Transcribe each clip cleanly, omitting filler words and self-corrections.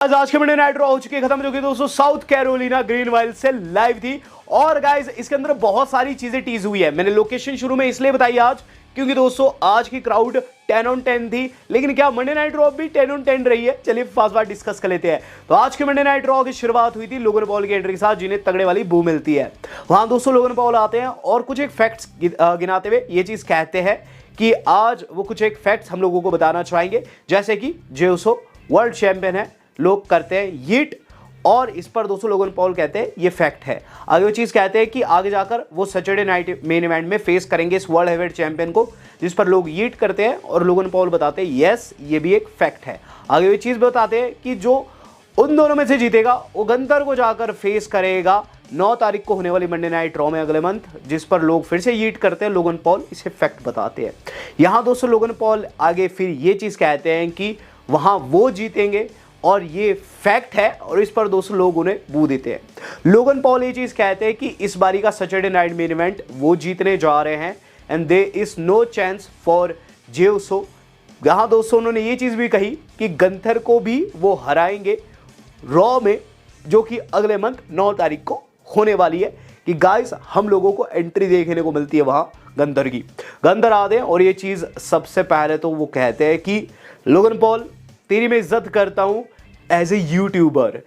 आज के Monday night raw हो चुकी है खत्म, जो कि दोस्तों साउथ कैरोलिना ग्रीनवाइल से लाइव थी। और गाइस इसके अंदर बहुत सारी चीजें टीज हुई है। मैंने लोकेशन शुरू में इसलिए बताई आज क्योंकि दोस्तों आज की क्राउड 10 on 10 थी, लेकिन क्या मंडे नाइट रॉ भी 10 on 10 रही है? चलिए फास्ट बात डिस्कस कर लेते हैं। तो आज के मंडे नाइट रॉ की शुरुआत हुई थी लोगन पॉल की एंट्री के साथ, जिन्हें तगड़े वाली बू मिलती है। वहां दोस्तों लोगन पॉल आते हैं और कुछ एक फैक्ट्स गिनाते हुए ये चीज कहते हैं कि आज वो कुछ एक फैक्ट्स हम लोगों को बताना चाहेंगे, जैसे कि जे उसो वर्ल्ड चैंपियन है, लोग करते हैं यीट, और इस पर दोस्तों लोगन पॉल कहते हैं ये फैक्ट है। आगे वो चीज कहते हैं कि आगे जाकर वो सैटरडे नाइट मेन इवेंट में फेस करेंगे इस वर्ल्ड हेवीवेट चैंपियन को, जिस पर लोग यीट करते हैं, और लोगन पॉल बताते हैं यस ये भी एक फैक्ट है। आगे वो चीज बताते हैं कि जो उन दोनों में से जीतेगा वो गंतर को जाकर फेस करेगा 9 तारीख को होने वाली मंडे नाइट रॉ में अगले मंथ, जिस पर लोग फिर से यीट करते हैं। लोगन पॉल इसे फैक्ट बताते हैं। यहां दोस्तों लोगन पॉल आगे फिर ये चीज कहते हैं कि वहां वो जीतेंगे और ये फैक्ट है, और इस पर दोस्तों लोग उन्हें बू देते हैं। लोगन पॉल ये चीज कहते हैं कि इस बारी का सैटरडे नाइट मेन इवेंट वो जीतने जा रहे हैं and there is no chance for Jey Uso. यहां दोस्तों उन्होंने ये चीज भी कही कि गंथर को भी वो हराएंगे रॉ में, जो कि अगले मंथ 9 तारीख को होने वाली है। कि गाइस हम लोगों को एंट्री देखने को मिलती है वहां गंथर की। गंथर आते हैं और ये चीज सबसे पहले तो वो कहते हैं कि लोगन पॉल तेरी मैं इज्जत करता हूं as a YouTuber,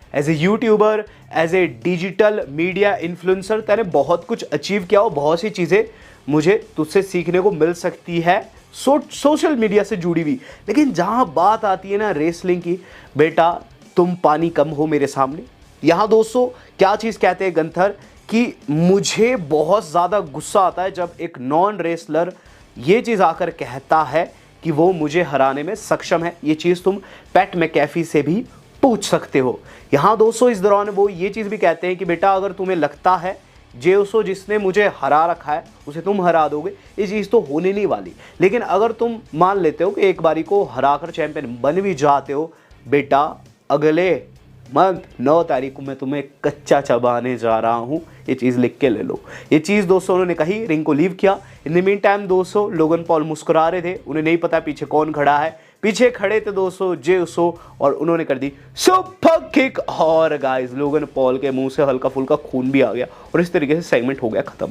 as a digital media influencer. तेने बहुत कुछ अचीव किया और बहुत सी चीजें मुझे तुझसे सीखने को मिल सकती है सोशल मीडिया से जुड़ी हुई, लेकिन जहां बात आती है ना रेसलिंग की, बेटा तुम पानी कम हो मेरे सामने। यहां दोस्तों क्या चीज कहते हैं गंथर कि मुझे बहुत ज्यादा गुस्सा आता है जब एक नॉन रेसलर ये चीज आकर कहता है कि वो मुझे हराने में सक्षम है। ये चीज तुम पैट मैकैफी से भी पूछ सकते हो। यहां दोस्तों इस दौरान वो ये चीज भी कहते हैं कि बेटा अगर तुम्हें लगता है जे उसो जिसने मुझे हरा रखा है उसे तुम हरा दोगे, ये चीज तो होने नहीं वाली। लेकिन अगर तुम मान लेते हो कि एक बारी को हराकर चैंपियन बन भी जाते हो, बेटा अगले मंथ 9 तारीख को मैं तुम्हें कच्चा चबाने जा रहा हूं, ये चीज लिख के ले लो। ये चीज दोस्तों उन्होंने कही, रिंग को लीव किया। इन द मीन टाइम दोस्तों लोगन पॉल मुस्कुरा रहे थे, उन्हें नहीं पता पीछे कौन खड़ा है। पीछे खड़े थे दोस्तों जे उसो, और उन्होंने कर दी सुपर किक, और गाइस लोगन पॉल के मुंह से हल्का फुल्का खून भी आ गया, और इस तरीके से सेगमेंट हो गया खत्म।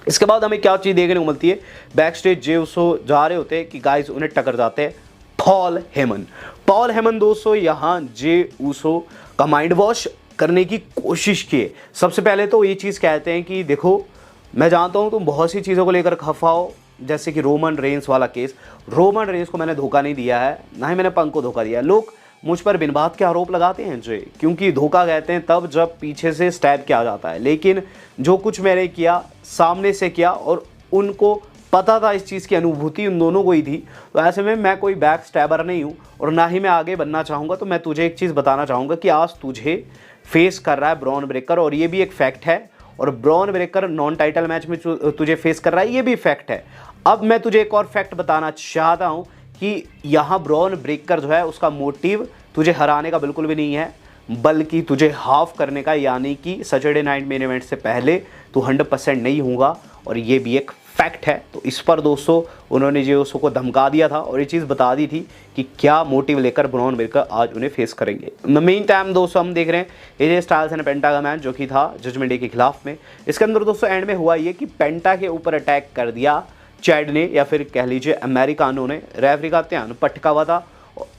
इसके बाद हमें क्या चीज देखने को मिलती है, बैक स्टेज जे उसो जा रहे होते हैं कि गाइस उन्हें टक्कर जाते हैं पॉल हेमन दोस्तों यहाँ जे उसो का माइंड वॉश करने की कोशिश किए। सबसे पहले तो ये चीज़ कहते हैं कि देखो मैं जानता हूँ तुम बहुत सी चीज़ों को लेकर खफा हो, जैसे कि रोमन रेंस वाला केस। रोमन रेंस को मैंने धोखा नहीं दिया है, ना ही मैंने पंक को धोखा दिया है। लोग मुझ पर बिन बात के आरोप लगाते हैं जे, क्योंकि धोखा कहते हैं तब जब पीछे से स्टैब किया जाता है, लेकिन जो कुछ मैंने किया सामने से किया, और उनको पता था इस चीज़ की अनुभूति उन दोनों को ही थी। तो ऐसे में मैं कोई बैक स्टैबर नहीं हूँ और ना ही मैं आगे बनना चाहूँगा। तो मैं तुझे एक चीज़ बताना चाहूँगा कि आज तुझे फेस कर रहा है ब्रॉन ब्रेकर, और ये भी एक फैक्ट है। और Bron Breakker non title match में तुझे फेस कर रहा है, ये भी फैक्ट है। अब मैं तुझे एक और फैक्ट बताना चाहता हूँ कि यहाँ ब्रॉन ब्रेकर जो है उसका मोटिव तुझे हराने का बिल्कुल भी नहीं है, बल्कि तुझे हाफ करने का, यानी कि सैटरडे नाइट मेन इवेंट से पहले तू 100% नहीं होगा, और ये भी एक फैक्ट है। तो इस पर दोस्तों उन्होंने जे उसो को धमका दिया था और ये चीज़ बता दी थी कि क्या मोटिव लेकर ब्रॉन ब्रेकर आज उन्हें फेस करेंगे। मेन टाइम दोस्तों हम देख रहे हैं एजे स्टाइल्स एंड पेंटा का मैच, जो कि था जजमेंट डे के खिलाफ में। इसके अंदर दोस्तों एंड में हुआ ये कि पेंटा के ऊपर अटैक कर दिया चैड ने, या फिर कह लीजिए अमेरिकानो ने। रेफरी का ध्यान पटका हुआ था,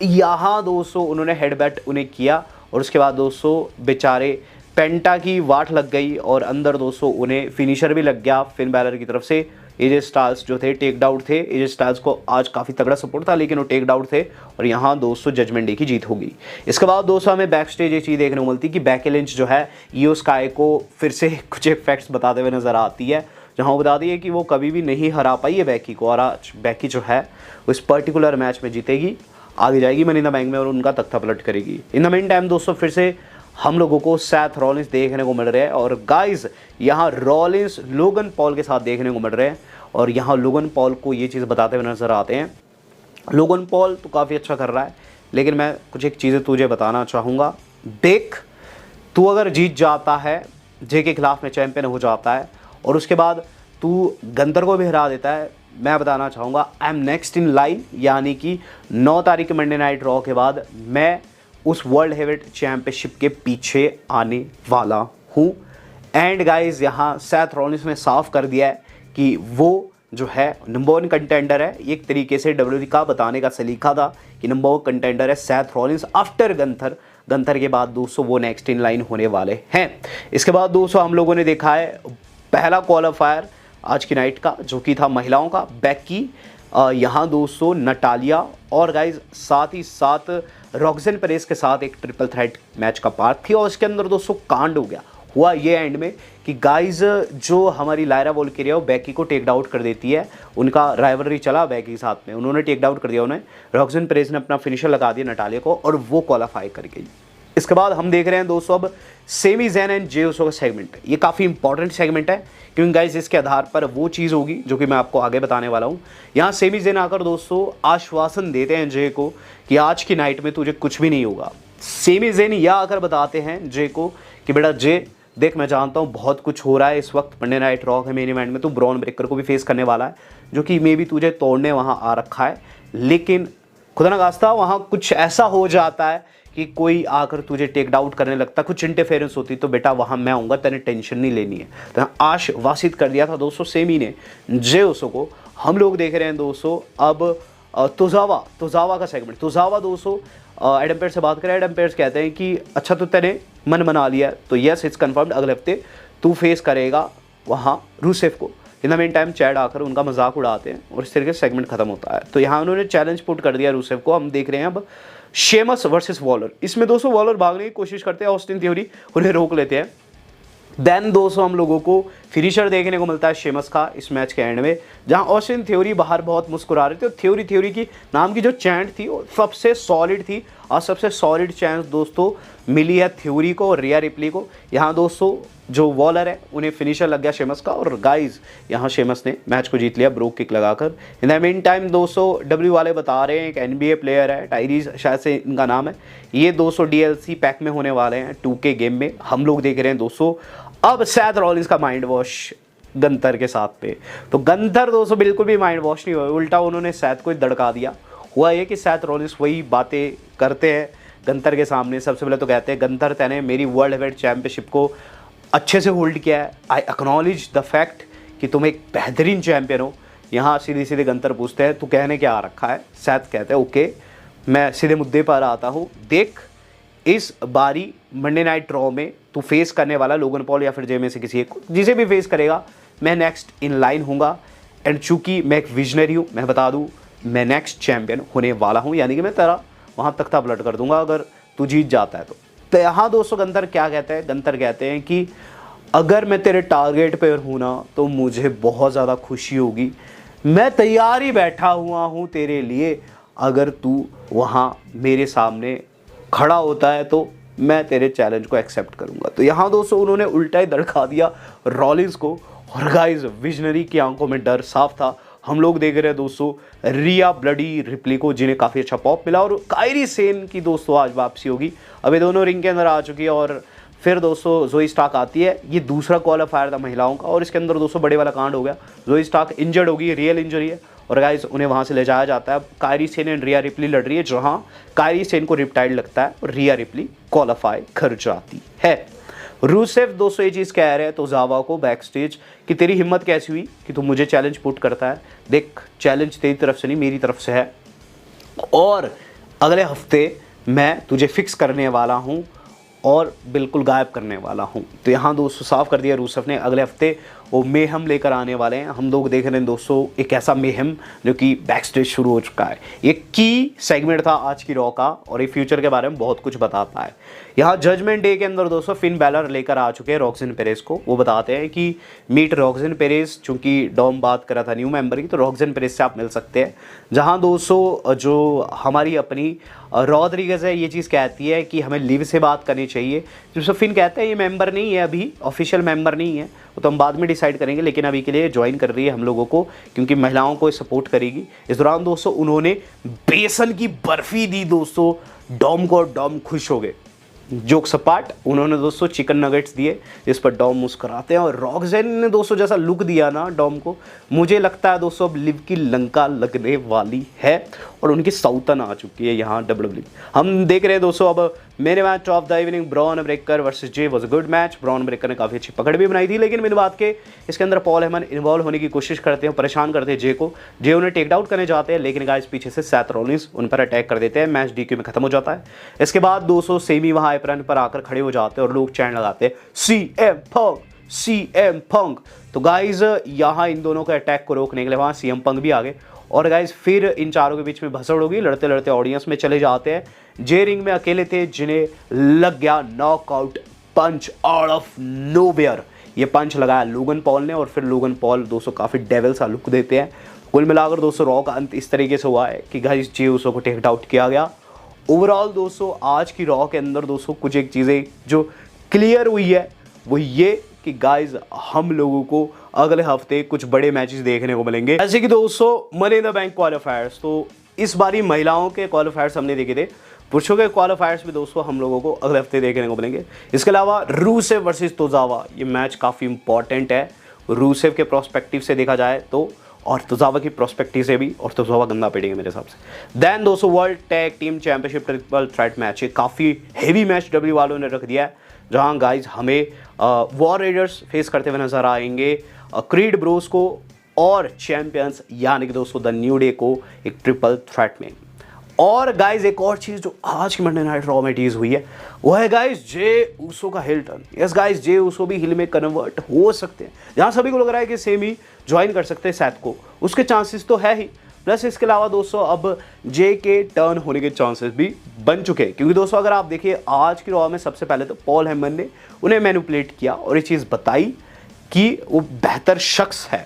यहाँ दोस्तों उन्होंने हेडबैट उन्हें किया, और उसके बाद दोस्तों बेचारे पेंटा की वाट लग गई, और अंदर दोस्तों उन्हें फिनिशर भी लग गया फिन बैलर की तरफ से। एजे स्टाइल्स जो थे टेक डाउन थे, एजे स्टाइल्स को आज काफ़ी तगड़ा सपोर्ट था, लेकिन वो टेक डाउन थे, और यहाँ दोस्तों जजमेंट डे की जीत होगी। इसके बाद दोस्तों हमें बैक स्टेज ये चीज़ देखने को मिलती कि बेकी लिंच जो है इयो स्काई को फिर से कुछ एक फैक्ट्स बताते हुए नजर आती है, जहाँ वो बताती है कि वो कभी भी नहीं हरा पाई है बेकी को, और आज बेकी जो है उस पर्टिकुलर मैच में जीतेगी, आगे जाएगी मनी इन द बैंक में और उनका तख्ता पलट करेगी। इन द मेन टाइम दोस्तों फिर से हम लोगों को सैथ रॉलिंस देखने को मिल रहे हैं, और गाइस यहाँ रॉलिंस लोगन पॉल के साथ देखने को मिल रहे हैं, और यहाँ लोगन पॉल को ये चीज़ बताते हुए नजर आते हैं। लोगन पॉल तो काफ़ी अच्छा कर रहा है, लेकिन मैं कुछ एक चीज़ें तुझे बताना चाहूँगा। देख तू अगर जीत जाता है, जे के खिलाफ में चैंपियन हो जाता है, और उसके बाद तू गंतर को भी हरा देता है, मैं बताना चाहूँगा I am next in line, यानी कि 9 तारीख के मंडे नाइट रॉ के बाद मैं उस वर्ल्ड हेवीवेट चैंपियनशिप के पीछे आने वाला हूँ। एंड गाइज यहाँ सेथ रॉलिंस ने साफ कर दिया है कि वो जो है नंबर 1 कंटेंडर है। एक तरीके से WWE का बताने का सलीका था कि नंबर 1 कंटेंडर है Seth Rollins after Gunther. Gunther के बाद दोस्तों वो नेक्स्ट इन लाइन होने वाले हैं। इसके बाद दोस्तों हम लोगों ने देखा है पहला क्वालिफायर आज की नाइट का, जो कि था महिलाओं का, बैकी, यहाँ दोस्तों नटालिया और गाइज साथ ही साथ रॉक्सन पेरेस के साथ एक ट्रिपल थ्रेट मैच का पार्ट थी। और इसके अंदर दोस्तों कांड हो गया। हुआ ये एंड में कि गाइज जो हमारी लायरा वोल्किरिया वो बैकी को टेक आउट कर देती है। उनका राइवलरी चला बैकी के साथ में, उन्होंने टेक आउट कर दिया उन्हें। रॉक्सन पेरेस ने अपना फिनिशर लगा दिया नटालिया को और वो क्वालिफाई कर गई। इसके बाद हम देख रहे हैं दोस्तों अब सेमी ज़ेन एंड जे उसो का सेगमेंट। ये काफ़ी इंपॉर्टेंट सेगमेंट है क्योंकि गाइज इसके आधार पर वो चीज़ होगी जो कि मैं आपको आगे बताने वाला हूँ। यहाँ सेमी ज़ेन आकर दोस्तों आश्वासन देते हैं जे को कि आज की नाइट में तुझे कुछ भी नहीं होगा। सेमी ज़ेन यह आकर बताते हैं जे को कि बेटा जे देख, मैं जानता हूँ बहुत कुछ हो रहा है इस वक्त मंडे नाइट रॉ के मेन इवेंट में, तू ब्रॉन ब्रेकर को भी फेस करने वाला है जो कि मे भी तुझे तोड़ने वहाँ आ रखा है। लेकिन खुदा न खास्ता वहाँ कुछ ऐसा हो जाता है कि कोई आकर तुझे टेक आउट करने लगता, कुछ इंटरफेरेंस होती तो बेटा वहाँ मैं आऊँगा, तेने टेंशन नहीं लेनी है। तो आश्वासित कर दिया था दोस्तों सेमी ने जे उसो को। हम लोग देख रहे हैं दोस्तों अब तोजावा का सेगमेंट। तोजावा दोस्तों एडम पेयर्स से बात करें, एडम पेयर्स कहते हैं कि अच्छा तो तेने मन बना लिया, तो यस इट्स कंफर्म्ड, अगले हफ्ते तू फेस करेगा वहाँ रूसेफ को। In the main time Chad आकर उनका मजाक उड़ाते हैं और इस तरीके से सेगमेंट खत्म होता है। तो यहाँ उन्होंने चैलेंज पुट कर दिया रूसेफ को। हम देख रहे हैं अब शेमस वर्सेस वॉलर। इसमें दोस्तों वॉलर भागने की कोशिश करते हैं, ऑस्टिन थ्योरी उन्हें रोक लेते हैं। देन दोस्तों हम लोगों को फिनिशर देखने को मिलता है शेमस का इस मैच के एंड में, जहां ऑस्टिन थ्योरी बाहर बहुत मुस्कुरा रहे थे। और थ्योरी की नाम की जो चैंट थी वो सबसे सॉलिड थी और सबसे सॉलिड चैंट दोस्तों मिली है थ्योरी को और रिया रिप्ली को। यहाँ दोस्तों जो वॉलर है उन्हें फिनिशर लग गया शेमस का और गाइज यहाँ शेमस ने मैच को जीत लिया ब्रोक किक लगाकर। इन द मेन टाइम दोस्तों डब्ल्यू वाले बता रहे हैं एक NBA प्लेयर है, टाइरीज शायद से इनका नाम है, ये दोस्तों DLC पैक में होने वाले हैं 2K गेम में। हम लोग देख रहे हैं दोस्तों अब सेथ रॉलिंस का माइंड वॉश गंथर के साथ पे। तो गंथर दोस्तों बिल्कुल भी माइंड वॉश नहीं हुआ, उल्टा उन्होंने सेथ को दड़का दिया। हुआ ये कि सेथ रॉलिंस वही बातें करते हैं गंथर के सामने। सबसे पहले तो कहते हैं गंथर तैने मेरी वर्ल्ड हेवीवेट चैंपियनशिप को अच्छे से होल्ड किया है, आई एक्नॉलेज द फैक्ट कि तुम एक बेहतरीन चैंपियन हो। यहाँ सीधे गंथर पूछते हैं तू कहने क्या आ रखा है। सेथ कहते हैं ओके मैं सीधे मुद्दे पर आता हूँ, देख इस बारी मंडे नाइट रॉ में तू फेस करने वाला लोगन पॉल या फिर जे में से किसी एक को, जिसे भी फेस करेगा मैं नेक्स्ट इन लाइन हूँगा। एंड चूंकि मैं एक विजनरी हूँ, मैं बता दूँ मैं नेक्स्ट चैंपियन होने वाला हूँ, यानी कि मैं तेरा वहाँ तख्ता पलट कर दूंगा अगर तू जीत जाता है तो यहाँ दोस्तों गंथर क्या कहते हैं, गंथर कहते हैं कि अगर मैं तेरे टारगेट पर हूँ ना तो मुझे बहुत ज़्यादा खुशी होगी, मैं तैयार ही बैठा हुआ हूँ तेरे लिए, अगर तू वहाँ मेरे सामने खड़ा होता है तो मैं तेरे चैलेंज को एक्सेप्ट करूंगा। तो यहाँ दोस्तों उन्होंने उल्टा ही दड़का दिया रॉलिंस को और गाइस विजनरी की आंखों में डर साफ था। हम लोग देख रहे हैं दोस्तों रिया ब्लडी रिप्ली को, जिन्हें काफ़ी अच्छा पॉप मिला, और कायरी सेन की दोस्तों आज वापसी होगी। अब ये दोनों रिंग के अंदर आ चुकी है और फिर दोस्तों जोई स्टार्क आती है। ये दूसरा क्वालिफायर था महिलाओं का और इसके अंदर दोस्तों बड़े वाला कांड हो गया। जोई स्टार्क इंजर्ड होगी, रियल इंजरी है और गाइस उन्हें वहाँ से ले जाया जाता है। अब Kairi Sen and Riya replay लड़ रही है, जहाँ कायरी सेन को रिपटाइड लगता है और रिया रिप्ली क्वालिफाई कर जाती है। रूसेफ दोस्तों ये चीज़ कह रहे हैं तोजावा को बैक स्टेज कि तेरी हिम्मत कैसी हुई कि तू मुझे चैलेंज पुट करता है। देख चैलेंज तेरी तरफ से नहीं मेरी तरफ से है और अगले हफ्ते मैं तुझे फिक्स करने वाला हूँ और बिल्कुल गायब करने वाला हूँ। तो यहाँ दोस्तों साफ कर दिया रूसेफ ने, अगले हफ्ते वो मेहम लेकर आने वाले हैं। हम लोग देख रहे हैं दोस्तों एक ऐसा मेहम जो कि बैक स्टेज शुरू हो चुका है। ये की सेगमेंट था आज की रॉ का और ये फ्यूचर के बारे में बहुत कुछ बताता है। यहाँ जजमेंट डे के अंदर दोस्तों फिन बैलर लेकर आ चुके हैं रॉक्सन पेरेस को। वो बताते हैं कि मीट रॉक्सन पेरेस, चूँकि डॉम बात करा था न्यू मेंबर की, तो रॉक्सन पेरेस से आप मिल सकते हैं। जहाँ दोस्तों जो हमारी अपनी रॉड्रिगेज है ये चीज़ कहती है कि हमें लिव से बात करनी चाहिए, जिससे फिन कहते हैं ये मेंबर नहीं है, अभी ऑफिशियल मेंबर नहीं है, वो तो हम बाद में डिसाइड करेंगे, लेकिन अभी के लिए ज्वाइन कर रही है हम लोगों को क्योंकि महिलाओं को सपोर्ट करेगी। इस दौरान दोस्तों उन्होंने बेसन की बर्फी दी दोस्तों डॉम को और डॉम खुश हो गए। जोक सपाट, उन्होंने दोस्तों चिकन नगेट्स दिए जिस पर डॉम मुस्कुराते हैं और रॉक्सन ने दोस्तों जैसा लुक दिया ना डॉम को, मुझे लगता है दोस्तों अब लिव की लंका लगने वाली है और उनकी सौतन आ चुकी है यहाँ WWE। हम देख रहे हैं दोस्तों अब main match of the evening Bron Breakker versus J was a good match. Bron Breakker ने काफ़ी अच्छी पकड़ भी बनाई थी, लेकिन मेन बात के इसके अंदर पॉल हेमन इन्वॉल्व होने की कोशिश करते हैं, परेशान करते हैं जे को। जे उन्हें टेक आउट करने जाते हैं, लेकिन गाइस पीछे से सैथ रॉलिंस उन पर अटैक कर देते हैं। मैच डीक्यू में खत्म हो जाता है। इसके बाद 200 सेमी वहाँ एप्रन पर आकर खड़े हो जाते हैं और लोग चैन लगाते हैं CM पंक, CM पंक। तो गाइज यहाँ इन दोनों के अटैक को रोकने के लिए वहाँ CM पंक भी आ गए और गाइज फिर इन चारों के बीच में भसड़ होगी। लड़ते लड़ते ऑडियंस में चले जाते हैं। जे रिंग में अकेले थे, जिन्हें लग गया knockout punch out of nowhere. ये पंच लगाया लोगन पॉल ने और फिर लोगन पॉल दोस्तों काफ़ी डेविल सा लुक देते हैं। कुल मिलाकर दोस्तों रॉ का अंत इस तरीके से हुआ है कि गाइज जे उसो को टेक आउट किया गया। ओवरऑल दोस्तों आज की रॉ के अंदर दोस्तों कुछ एक चीज़ें जो क्लियर हुई है वो ये कि गाइज हम लोगों को अगले हफ्ते कुछ बड़े मैचेस देखने को मिलेंगे, जैसे कि दोस्तों मनी इन द बैंक क्वालिफायर्स। तो इस बारी महिलाओं के क्वालिफायर्स हमने देखे थे, पुरुषों के क्वालिफायर्स भी दोस्तों हम लोगों को अगले हफ्ते देखने को मिलेंगे। इसके अलावा रूसेव वर्सेस तोजावा, ये मैच काफ़ी इंपॉर्टेंट है रूसेव के प्रोस्पेक्टिव से देखा जाए तो, और तोजावा की प्रोस्पेक्टिव से भी, और तोजावा गंदा पीटेंगे मेरे हिसाब से। देन दोस्तों world tag team championship triple threat match, ये काफ़ी हेवी मैच डब्ल्यू वालों ने रख दिया है, जहां गाइज हमें वॉर रेडर्स फेस करते हुए नजर आएंगे क्रीड ब्रोस को और चैंपियंस यानी कि दोस्तों द न्यू डे को एक ट्रिपल थ्रेट में। और गाइज एक और चीज़ जो आज की मंडे नाइट रॉ में टीज हुई है वो है गाइज जे ऊसो का हिल turn. Yes guys Jey Uso भी हिल में कन्वर्ट हो सकते हैं, जहाँ सभी को लग रहा है कि सेमी ज्वाइन कर सकते हैं सैथ को, उसके चांसेस तो है ही। प्लस इसके अलावा दोस्तों अब जे के टर्न होने के चांसेस भी बन चुके हैं, क्योंकि दोस्तों अगर आप देखिए आज की रॉ में सबसे पहले तो पॉल हेमन ने उन्हें मैनिपुलेट किया और ये चीज़ बताई कि वो बेहतर शख्स है।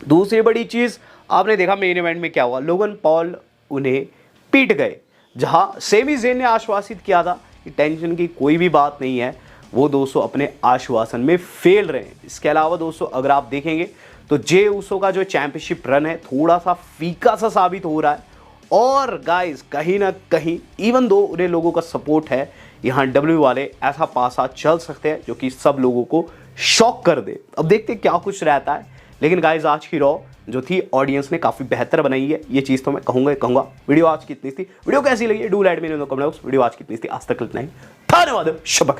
दूसरी बड़ी चीज़ आपने देखा मेन इवेंट में क्या हुआ, लोगन पॉल उन्हें पीट गए, जहां सेमी ज़ेन ने आश्वासित किया था कि टेंशन की कोई भी बात नहीं है, वो दोस्तों अपने आश्वासन में फेल रहे हैं। इसके अलावा दोस्तों अगर आप देखेंगे तो जे ऊसो का जो चैंपियनशिप रन है थोड़ा सा फीका सा साबित हो रहा है। और गाइस कहीं ना कहीं इवन दो उन्हें लोगों का सपोर्ट है, यहाँ डब्ल्यू वाले ऐसा पासा चल सकते हैं जो कि सब लोगों को शॉक कर दे। अब देखते हैं क्या कुछ रहता है, लेकिन गाइस आज की रॉ जो थी ऑडियंस ने काफ़ी बेहतर बनाई है, ये चीज़ तो मैं कहूँगा। वीडियो आज कितनी थी, वीडियो कैसी लगी, do let me know in the comment box. Video आज कितनी थी, आज तक इतना ही, धन्यवाद, शुभ।